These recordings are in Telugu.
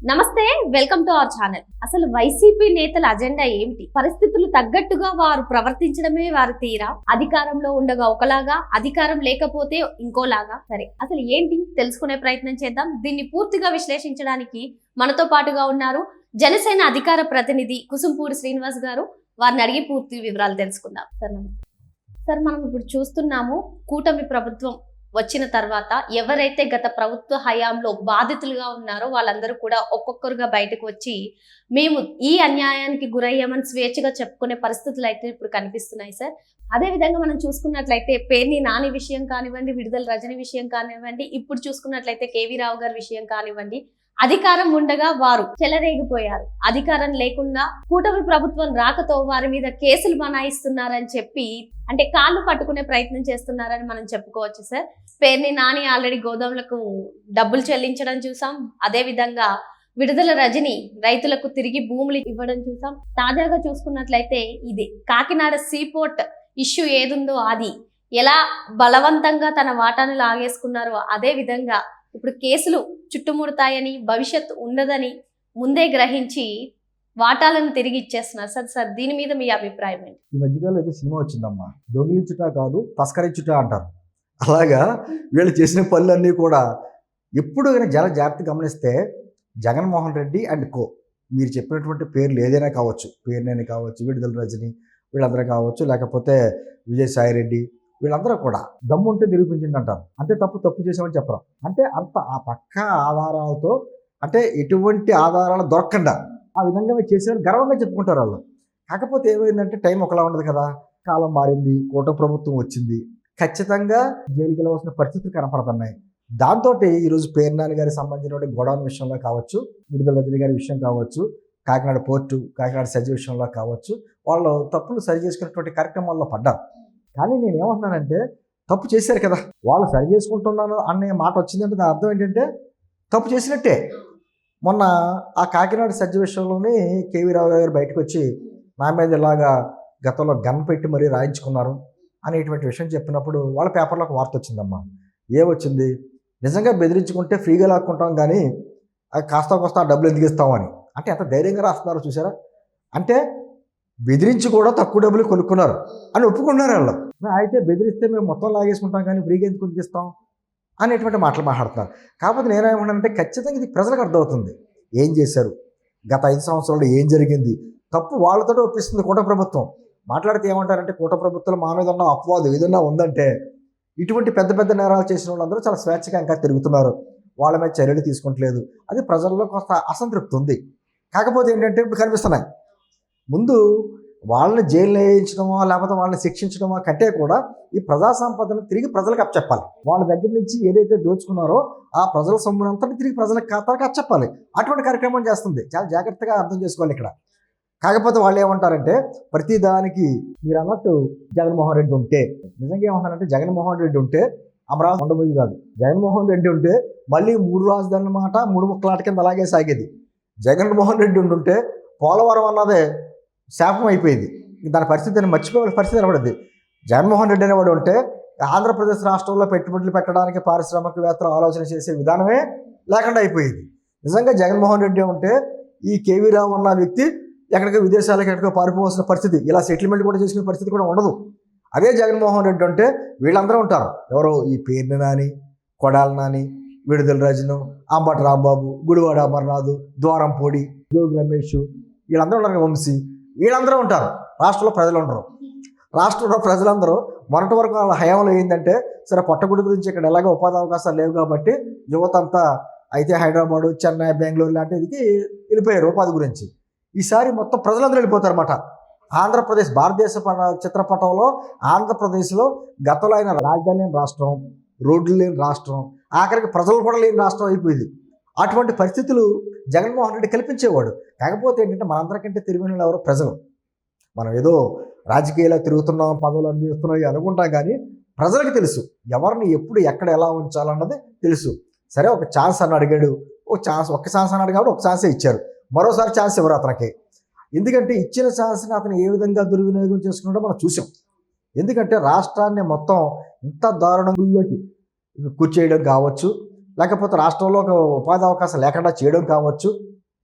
నమస్తే, వెల్కమ్ టు అవర్ ఛానల్. అసలు వైసీపీ నేతల అజెండా ఏమిటి? పరిస్థితులు తగ్గట్టుగా వారు ప్రవర్తించడమే వారి తీరా? అధికారంలో ఉండగా ఒకలాగా, అధికారం లేకపోతే ఇంకోలాగా? సరే, అసలు ఏంటి తెలుసుకునే ప్రయత్నం చేద్దాం. దీన్ని పూర్తిగా విశ్లేషించడానికి మనతో పాటుగా ఉన్నారు జనసేన అధికార ప్రతినిధి కుసుంపూడి శ్రీనివాస్ గారు. వారిని అడిగి పూర్తి వివరాలు తెలుసుకుందాం. సార్ నమస్తే. సార్, మనం ఇప్పుడు చూస్తున్నాము, కూటమి ప్రభుత్వం వచ్చిన తర్వాత ఎవరైతే గత ప్రభుత్వ హయాంలో బాధితులుగా ఉన్నారో వాళ్ళందరూ కూడా ఒక్కొక్కరుగా బయటకు వచ్చి మేము ఈ అన్యాయానికి గురయ్యామని స్వేచ్ఛగా చెప్పుకునే పరిస్థితులు అయితే ఇప్పుడు కనిపిస్తున్నాయి సార్. అదే విధంగా మనం చూసుకున్నట్లయితే పేర్ని నాని విషయం కానివ్వండి, విడుదల రజని విషయం కానివ్వండి, ఇప్పుడు చూసుకున్నట్లయితే కేవీ రావు గారి విషయం కానివ్వండి, అధికారం ఉండగా వారు చెలరేగిపోయారు. అధికారం లేకుండా కూటమి ప్రభుత్వం రాకతో వారి మీద కేసులు బనాయిస్తున్నారని చెప్పి, అంటే కాళ్ళు పట్టుకునే ప్రయత్నం చేస్తున్నారని మనం చెప్పుకోవచ్చు సార్. పేర్ని నాని ఆల్రెడీ గోదాములకు డబ్బులు చెల్లించడం చూసాం. అదే విధంగా విడుదల రజని రైతులకు తిరిగి భూములు ఇవ్వడం చూసాం. తాజాగా చూసుకున్నట్లయితే ఇది కాకినాడ సీపోర్ట్ ఇష్యూ ఏదుందో అది ఎలా బలవంతంగా తన వాటాను లాగేసుకున్నారో అదే విధంగా ఇప్పుడు కేసులు చుట్టుముడతాయని, భవిష్యత్తు ఉండదని ముందే గ్రహించి వాటాలను తిరిగి ఇచ్చేస్తున్నారు సార్. సార్, దీని మీద మీ అభిప్రాయం ఏంటి? ఈ మధ్యకాలంలో ఏదో సినిమా వచ్చిందమ్మా, దొంగిలించుట కాదు తస్కరించుట అంటారు. అలాగా వీళ్ళు చేసిన పనులన్నీ కూడా ఎప్పుడు కానీ జాగ్రత్తగా గమనిస్తే జగన్మోహన్ రెడ్డి అండ్ కో, మీరు చెప్పినటువంటి పేర్లు ఏదైనా కావచ్చు, పేరునేని కావచ్చు, విడుదల రజని, వీళ్ళందరూ కావచ్చు, లేకపోతే విజయసాయి రెడ్డి, వీళ్ళందరూ కూడా దమ్ముంటే నిరూపించింది అంటారు. అంటే తప్పు చేసామని చెప్పరు. అంటే అంత ఆ పక్క ఆధారాలతో, అంటే ఎటువంటి ఆధారాలు దొరకకుండా ఆ విధంగా మీరు చేసేవారు గర్వంగా చెప్పుకుంటారు వాళ్ళు. కాకపోతే ఏమైందంటే టైం ఒకలా ఉండదు కదా, కాలం మారింది, కూటమి ప్రభుత్వం వచ్చింది, ఖచ్చితంగా జైలుకి వెళ్ళవలసిన పరిస్థితులు కనపడుతున్నాయి. దాంతో ఈరోజు పేర్నాని గారికి సంబంధించిన గోడౌన్ విషయంలో కావచ్చు, విడుదల రజని గారి విషయం కావచ్చు, కాకినాడ పోర్టు, కాకినాడ సజ్జ విషయంలో కావచ్చు, వాళ్ళు తప్పులు సరి చేసుకునేటువంటి కార్యక్రమాల్లో పడ్డారు. కానీ నేను ఏమంటున్నానంటే, తప్పు చేశారు కదా, వాళ్ళు సరి చేసుకుంటున్నాను అనే మాట వచ్చిందంటే దాని అర్థం ఏంటంటే తప్పు చేసినట్టే. మొన్న ఆ కాకినాడ సజ్జ విషయంలోనే కేవీ రావు గారు బయటకు వచ్చి నా మీద ఇలాగా గతంలో గన్ పెట్టి మరీ రాయించుకున్నారు అనేటువంటి విషయం చెప్పినప్పుడు వాళ్ళ పేపర్లో ఒక వార్త వచ్చిందమ్మా. ఏమొచ్చింది? నిజంగా బెదిరించుకుంటే ఫ్రీగా లాక్కుంటాం, కానీ అది కాస్త డబ్బులు ఎందుకు ఇస్తామని. అంటే ఎంత ధైర్యంగా రాస్తున్నారో చూసారా. అంటే బెదిరించి కూడా తక్కువ డబ్బులు కొనుక్కున్నారు అని ఒప్పుకున్నారు వాళ్ళు. అయితే బెదిరిస్తే మేము మొత్తం లాగేసుకుంటాం కానీ ఫ్రీగా ఎందుకు ఇస్తాం అనేటువంటి మాటలు మాట్లాడుతున్నారు. కాకపోతే నేనేమన్నానంటే, ఖచ్చితంగా ఇది ప్రజలకు అర్థమవుతుంది ఏం చేశారు, గత 5 సంవత్సరాల్లో ఏం జరిగింది. తప్పు వాళ్ళతో ఒప్పిస్తుంది కూటమి ప్రభుత్వం. మాట్లాడితే ఏమంటారంటే, కూటమి ప్రభుత్వం మా మీద ఉన్న అపవాదం ఏదన్నా ఉందంటే, ఇటువంటి పెద్ద నేరాలు చేసిన వాళ్ళందరూ చాలా స్వేచ్ఛగా ఇంకా తిరుగుతున్నారు, వాళ్ళ మీద చర్యలు తీసుకుంటలేదు. అది ప్రజల్లో కొంత అసంతృప్తి ఉంది. కాకపోతే ఏంటంటే ఇప్పుడు కనిపిస్తున్నాయి, ముందు వాళ్ళని జైలు వేయించడమో లేకపోతే వాళ్ళని శిక్షించడమో కంటే కూడా ఈ ప్రజా సంపదను తిరిగి ప్రజలకు అప్పచెప్పాలి. వాళ్ళ దగ్గర నుంచి ఏదైతే దోచుకున్నారో ఆ ప్రజల సొమ్మునంతా తిరిగి ప్రజలకు ఖాతాలకు అప్పచెప్పాలి. అటువంటి కార్యక్రమం చేస్తుంది. చాలా జాగ్రత్తగా అర్థం చేసుకోవాలి ఇక్కడ. కాకపోతే వాళ్ళు ఏమంటారంటే, ప్రతి దానికి మీరు అన్నట్టు జగన్మోహన్ రెడ్డి ఉంటే, నిజంగా ఏమంటారంటే జగన్మోహన్ రెడ్డి ఉంటే అమరావతి ఉండబోయేది కాదు. జగన్మోహన్ రెడ్డి ఉంటే మళ్ళీ 3 రాజధానుల మాట 3 ముక్కలాట కింద అలాగే సాగేది. జగన్మోహన్ రెడ్డి ఉంటే పోలవరం అన్నదే శాపం అయిపోయింది. దాని పరిస్థితిని మర్చిపోయే పరిస్థితి నిలబడింది. జగన్మోహన్ రెడ్డి అనేవాడు ఉంటే ఆంధ్రప్రదేశ్ రాష్ట్రంలో పెట్టుబడులు పెట్టడానికి పారిశ్రామికవేత్తలు ఆలోచన చేసే విధానమే లేకుండా అయిపోయింది. నిజంగా జగన్మోహన్ రెడ్డి ఉంటే ఈ కేవీ రావు అన్న వ్యక్తి ఎక్కడికో విదేశాలకు ఎక్కడికో పారిపోవాల్సిన పరిస్థితి, ఇలా సెటిల్మెంట్ కూడా చేసుకునే పరిస్థితి కూడా ఉండదు. అదే జగన్మోహన్ రెడ్డి ఉంటే వీళ్ళందరూ ఉంటారు. ఎవరో ఈ పేర్ని నాని, కొడాలి నాని, విడుదల రజను, అంబటి రాంబాబు, గుడివాడ అమర్నాథ్, ద్వారంపూడి, జోగి రమేష్, వీళ్ళందరూ ఉన్నారు. వంశీ, వీళ్ళందరూ ఉంటారు. రాష్ట్రంలో ప్రజలు ఉండరు. రాష్ట్రంలో ప్రజలందరూ మొన్నటి వరకు వాళ్ళ హయాంలో ఏంటంటే, సరే పొట్టగుడి గురించి ఇక్కడ ఎలాగో ఉపాధి అవకాశాలు లేవు కాబట్టి యువత అంతా అయితే హైదరాబాదు, చెన్నై, బెంగళూరు లాంటిదికి వెళ్ళిపోయారు ఉపాధి గురించి. ఈసారి మొత్తం ప్రజలందరూ వెళ్ళిపోతారన్నమాట. ఆంధ్రప్రదేశ్ భారతదేశ చిత్రపటంలో ఆంధ్రప్రదేశ్లో గతంలో అయిన రాజధాని లేని రాష్ట్రం, రోడ్లు లేని రాష్ట్రం, ఆఖరికి ప్రజలు కూడా లేని రాష్ట్రం అయిపోయింది. అటువంటి పరిస్థితులు జగన్మోహన్ రెడ్డి కల్పించేవాడు. కాకపోతే ఏంటంటే, మనందరికంటే తిరిగిన ఎవరో ప్రజలు. మనం ఏదో రాజకీయాల్లో తిరుగుతున్నాం, పదవులు అనుభవిస్తున్నాం అనుకుంటాం, కానీ ప్రజలకు తెలుసు ఎవరిని ఎప్పుడు ఎక్కడ ఎలా ఉంచాలన్నది తెలుసు. సరే, ఒక ఛాన్స్ అని అడిగాడు, ఒక్క ఛాన్స్ అని అడిగాడు, ఒక ఛాన్సే ఇచ్చారు. మరోసారి ఛాన్స్ ఇవ్వరు అతనికి. ఎందుకంటే ఇచ్చిన ఛాన్స్ని అతను ఏ విధంగా దుర్వినియోగం చేసుకున్నాడో మనం చూసాం. ఎందుకంటే రాష్ట్రాన్ని మొత్తం ఇంత దారుణంలోకి కూర్చేయడం కావచ్చు, లేకపోతే రాష్ట్రంలో ఒక ఉపాధి అవకాశం లేకుండా చేయడం కావచ్చు,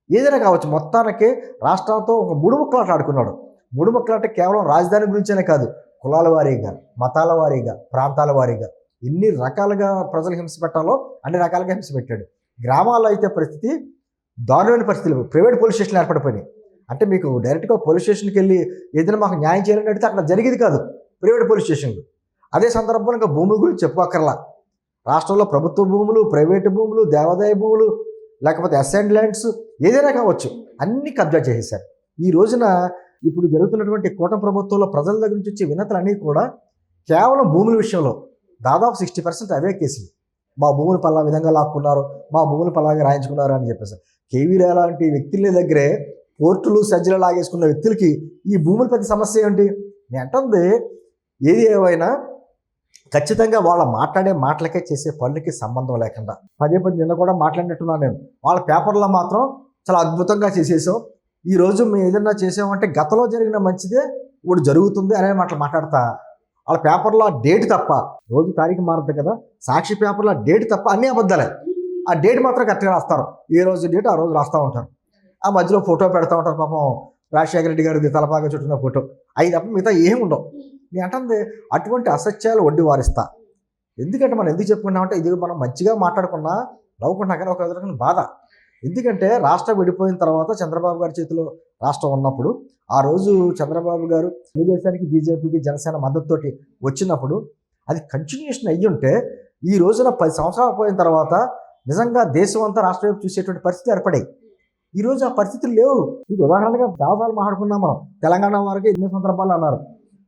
ఏదైనా కావచ్చు, మొత్తానికి రాష్ట్రంతో ఒక మూడు ముక్కలాట ఆడుకున్నాడు. మూడు ముక్కలాట కేవలం రాజధాని గురించేనే కాదు, కులాల వారీగా, మతాల వారీగా, ప్రాంతాల వారీగా ఎన్ని రకాలుగా ప్రజలు హింస పెట్టాలో అన్ని రకాలుగా హింస పెట్టాడు. గ్రామాల్లో అయితే పరిస్థితి దారుణమైన పరిస్థితులు, ప్రైవేట్ పోలీస్ స్టేషన్లు ఏర్పడిపోయినాయి. అంటే మీకు డైరెక్ట్గా పోలీస్ స్టేషన్కి వెళ్ళి ఏదైనా మాకు న్యాయం చేయాలని అడిగితే అక్కడ జరిగేది కాదు, ప్రైవేట్ పోలీస్ స్టేషన్లు. అదే సందర్భంలో ఇంకా భూముల గురించి చెప్పుకోక్కర్లా. రాష్ట్రంలో ప్రభుత్వ భూములు, ప్రైవేటు భూములు, దేవాదాయ భూములు, లేకపోతే అసైన్డ్ ల్యాండ్స్ ఏదైనా కావచ్చు, అన్ని కబ్జా చేసేశారు. ఈ రోజున ఇప్పుడు జరుగుతున్నటువంటి కూటమి ప్రభుత్వంలో ప్రజల దగ్గర నుంచి వచ్చే వినతులన్నీ కూడా కేవలం భూముల విషయంలో దాదాపు 60% అవే కేసులు. మా భూములు పలా విధంగా లాక్కున్నారు, మా భూములు పలాగా రాయించుకున్నారు అని చెప్పేసి. కేవీ రావు లాంటి వ్యక్తుల దగ్గరే కోర్టులు సజ్జలు లాగేసుకున్న వ్యక్తులకి ఈ భూముల పెద్ద సమస్య ఏంటి? నేను అంటుంది ఏది ఏమైనా ఖచ్చితంగా వాళ్ళ మాట్లాడే మాటలకే చేసే పనులకి సంబంధం లేకుండా పదే నిన్న కూడా మాట్లాడినట్టున్నాను నేను. వాళ్ళ పేపర్లో మాత్రం చాలా అద్భుతంగా చేసేసాం, ఈరోజు మేము ఏదైనా చేసామంటే గతంలో జరిగిన మంచిదే ఇప్పుడు జరుగుతుంది అనే మాటలు మాట్లాడతా. వాళ్ళ పేపర్లో డేట్ తప్ప, రోజు తారీఖు మారుతుంది కదా, సాక్షి పేపర్లో డేట్ తప్ప అన్నీ అబద్ధాలే. ఆ డేట్ మాత్రం కరెక్ట్గా రాస్తారు, ఏ రోజు డేట్ ఆ రోజు రాస్తూ ఉంటారు. ఆ మధ్యలో ఫోటో పెడతా ఉంటారు, పాపం రాజశేఖర రెడ్డి గారికి తలపాగా చుట్టిన ఫోటో, అవి తప్ప మిగతా ఏమి ఉండవు. నేను అంటుంది అటువంటి అసత్యాలు వడ్డీ వారిస్తా. ఎందుకంటే మనం ఎందుకు చెప్పుకున్నామంటే ఇది మనం మంచిగా మాట్లాడుకున్నా నవ్వుకుంటున్నా కానీ ఒక విధమైన బాధ. ఎందుకంటే రాష్ట్రం విడిపోయిన తర్వాత చంద్రబాబు గారి చేతిలో రాష్ట్రం ఉన్నప్పుడు ఆ రోజు చంద్రబాబు గారు తెలుగుదేశానికి, బీజేపీకి, జనసేన మద్దతుతోటి వచ్చినప్పుడు అది కంటిన్యూషన్ అయ్యి ఉంటే ఈ రోజున 10 సంవత్సరాలు పోయిన తర్వాత నిజంగా దేశం అంతా రాష్ట్రం వైపు చూసేటువంటి పరిస్థితి ఏర్పడాయి. ఈరోజు ఆ పరిస్థితులు లేవు. మీకు ఉదాహరణగా దాదాపు మాట్లాడుకున్నాం మనం. తెలంగాణ వారికి ఎన్నో సందర్భాలు అన్నారు,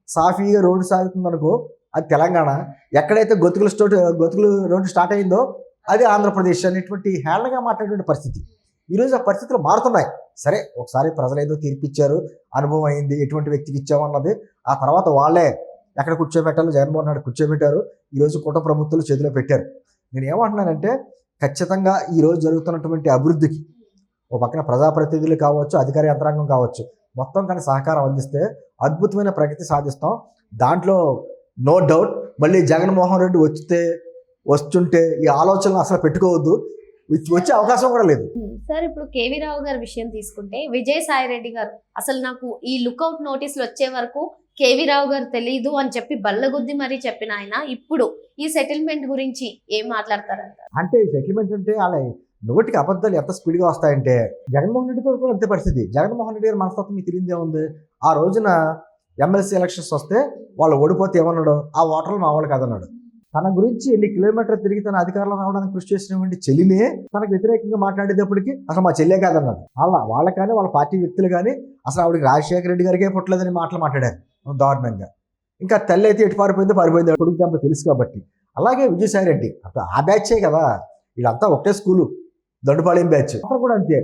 సాఫీగా రోడ్డు సాగుతుందనుకో అది తెలంగాణ, ఎక్కడైతే గొతుకులు రోడ్డు స్టార్ట్ అయిందో అది ఆంధ్రప్రదేశ్ అనేటువంటి హేళనగా మాట్లాడేటువంటి పరిస్థితి. ఈరోజు ఆ పరిస్థితులు మారుతున్నాయి. సరే, ఒకసారి ప్రజలు ఏదో తీర్పిచ్చారు, అనుభవం అయింది, ఎటువంటి వ్యక్తికి ఇచ్చామన్నది ఆ తర్వాత వాళ్ళే ఎక్కడ కూర్చోబెట్టాలో జగన్మోహన్ రెడ్డి కూర్చోబెట్టారు. ఈరోజు కూటమి ప్రభుత్వాలు చేతిలో పెట్టారు. నేను ఏమంటున్నానంటే ఖచ్చితంగా ఈరోజు జరుగుతున్నటువంటి అభివృద్ధికి ఒక పక్కన ప్రజాప్రతినిధులు కావచ్చు, అధికార యంత్రాంగం కావచ్చు, మొత్తం కానీ సహకారం అందిస్తే అద్భుతమైన ప్రగతి సాధిస్తాం. దాంట్లో నో డౌట్. మళ్ళీ జగన్మోహన్ రెడ్డి వస్తుంటే ఈ ఆలోచనలు అసలు పెట్టుకోవద్దు, వచ్చే అవకాశం కూడా లేదు. సార్, ఇప్పుడు కేవీ రావు గారి విషయం తీసుకుంటే విజయసాయి రెడ్డి గారు అసలు నాకు ఈ లుక్అవుట్ నోటీసులు వచ్చే వరకు కేవీ రావు గారు తెలీదు అని చెప్పి బల్లగుద్ది మరీ చెప్పిన ఆయన ఇప్పుడు ఈ సెటిల్మెంట్ గురించి ఏం మాట్లాడతారంట? అంటే ఈ సెటిల్మెంట్ అంటే అలా నోటికి అబద్ధాలు ఎంత స్పీడ్గా వస్తాయంటే జగన్మోహన్ రెడ్డి కూడా అంతే పరిస్థితి. జగన్మోహన్ రెడ్డి గారి మనస్తత్వం మీకు తెలియదే ఉంది. ఆ రోజున ఎమ్మెల్సీ ఎలక్షన్స్ వస్తే వాళ్ళు ఓడిపోతే ఏమన్నాడు, ఆ ఓటర్లు మా వాళ్ళు కాదన్నాడు. తన గురించి ఎన్ని కిలోమీటర్లు తిరిగి తన అధికారంలో రావడానికి కృషి చేసినటువంటి చెల్లినే తనకు వ్యతిరేకంగా మాట్లాడేటప్పటికి అసలు మా చెల్లె కాదన్నాడు. వాళ్ళ కానీ వాళ్ళ పార్టీ వ్యక్తులు కానీ అసలు ఆవిడకి రాజశేఖర రెడ్డి గారికే పుట్టలేదని మాట్లాడారు దారుణంగా. ఇంకా తల్లి అయితే ఎటు పారిపోయింది కొడుకు దెబ్బ తెలుసు కాబట్టి. అలాగే విజయసాయి రెడ్డి అప్పుడు ఆ బ్యాచే కదా, వీళ్ళంతా ఒకటే స్కూలు, దండుపాళెం బ్యాచ్. అతను కూడా అంతే.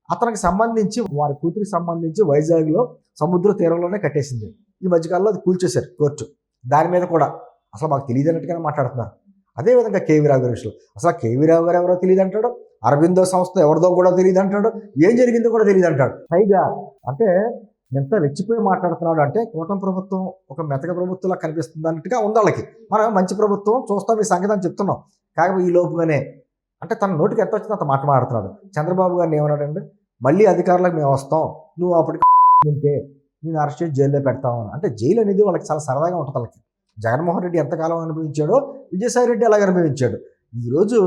అతనికి సంబంధించి వారి కూతురికి సంబంధించి వైజాగ్లో సముద్ర తీరంలోనే కట్టేసింది. ఈ మధ్యకాలంలో అది కూల్చేశారు కోర్టు. దాని మీద కూడా అసలు మాకు తెలియదు అన్నట్టుగానే మాట్లాడుతున్నారు. అదేవిధంగా కేవీ రావు గారి విషయంలో అసలు కేవీ రావు గారు ఎవరో తెలియదు అంటాడు, అరవిందో సంస్థ ఎవరిదో కూడా తెలియదు అంటాడు, ఏం జరిగిందో కూడా తెలియదు అంటాడు. పైగా అంటే ఎంత రెచ్చిపోయి మాట్లాడుతున్నాడు అంటే కూటమి ప్రభుత్వం ఒక మెతక ప్రభుత్వంలా కనిపిస్తుంది అన్నట్టుగా ఉంది వాళ్ళకి. మనం మంచి ప్రభుత్వం చూస్తాం ఈ సంగతి అని చెప్తున్నాం. కాకపోతే ఈ లోపుగానే అంటే తన నోటికి ఎంత వచ్చిందో అంత మాట మాట్లాడుతున్నాడు. చంద్రబాబు గారిని ఏమన్నాడంటే మళ్ళీ అధికారులకు మేము వస్తాం, నువ్వు అప్పటికి ఉంటే నేను అరెస్ట్ చేసి జైల్లో పెడతామని. అంటే జైలు అనేది వాళ్ళకి చాలా సరదాగా ఉంటుంది. వాళ్ళకి జగన్మోహన్ రెడ్డి ఎంతకాలం అనుభవించాడో విజయసాయి రెడ్డి అలాగే అనుభవించాడు. ఈరోజు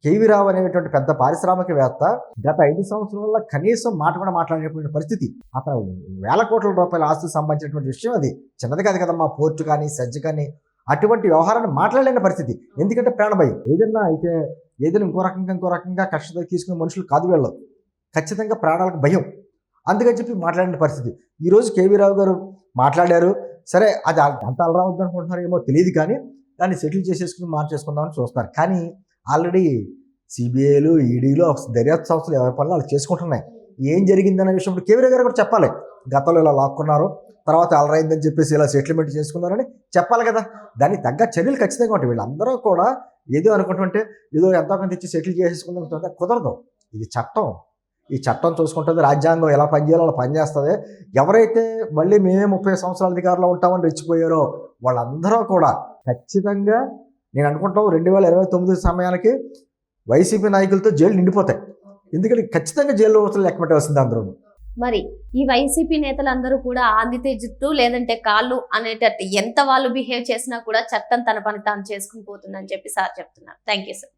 కేవీ రావు అనేటువంటి పెద్ద పారిశ్రామికవేత్త గత 5 సంవత్సరాల కనీసం మాట కూడా మాట్లాడేటువంటి పరిస్థితి. అతను వేల కోట్ల రూపాయల ఆస్తులకు సంబంధించినటువంటి విషయం అది చిన్నది కాదు కదమ్మా. పోర్టు కానీ సెజ్ కానీ అటువంటి వ్యవహారాన్ని మాట్లాడలేని పరిస్థితి. ఎందుకంటే ప్రాణభయం. ఏదైనా అయితే ఏదైనా ఇంకో రకంగా కష్టత తీసుకునే మనుషులు కాదు వీళ్ళు. ఖచ్చితంగా ప్రాణాలకు భయం. అందుకని చెప్పి మాట్లాడిన పరిస్థితి. ఈరోజు కేవీ రావు గారు మాట్లాడారు. సరే, అది అంత అలరావద్దు అనుకుంటున్నారు ఏమో తెలియదు, కానీ దాన్ని సెటిల్ చేసేసుకుని మార్చేసుకుందామని చూస్తున్నారు. కానీ ఆల్రెడీ సిబిఐలు, ఈడీలు, దర్యాప్తు సంస్థలు ఎవరి పనులు వాళ్ళు చేసుకుంటున్నాయి. ఏం జరిగిందనే విషయం ఇప్పుడు కేవీ రావు గారు కూడా చెప్పాలి. గతంలో ఇలా లాక్కున్నారు, తర్వాత అలరైందని చెప్పేసి ఇలా సెటిల్మెంట్ చేసుకున్నారని చెప్పాలి కదా. దానికి తగ్గ చర్యలు ఖచ్చితంగా ఉంటాయి. వీళ్ళందరూ కూడా ఏదో అనుకుంటుంటే ఏదో ఎంతో కొంత ఇచ్చి సెటిల్ చేసేసుకుంటే కుదరదు. ఇది చట్టం. ఈ చట్టం చూసుకుంటుంది, రాజ్యాంగం ఎలా పనిచేయాలో అలా పనిచేస్తుంది. ఎవరైతే మళ్ళీ మేమే 30 సంవత్సరాల అధికారంలో ఉంటామని రెచ్చిపోయారో వాళ్ళందరూ కూడా ఖచ్చితంగా నేను అనుకుంటాం 2029 సమయానికి వైసీపీ నాయకులతో జైలు నిండిపోతాయి. ఎందుకంటే ఖచ్చితంగా జైల్లో లెక్క పెట్టవలసింది అందరూ. మరి ఈ వైసీపీ నేతలందరూ కూడా అందితే జుట్టు లేదంటే కాళ్ళు అనేటట్టు ఎంత వాళ్ళు బిహేవ్ చేసినా కూడా చట్టం తన పని తాను చేసుకుని పోతుందని చెప్పి సార్ చెప్తున్నారు. Thank you sir.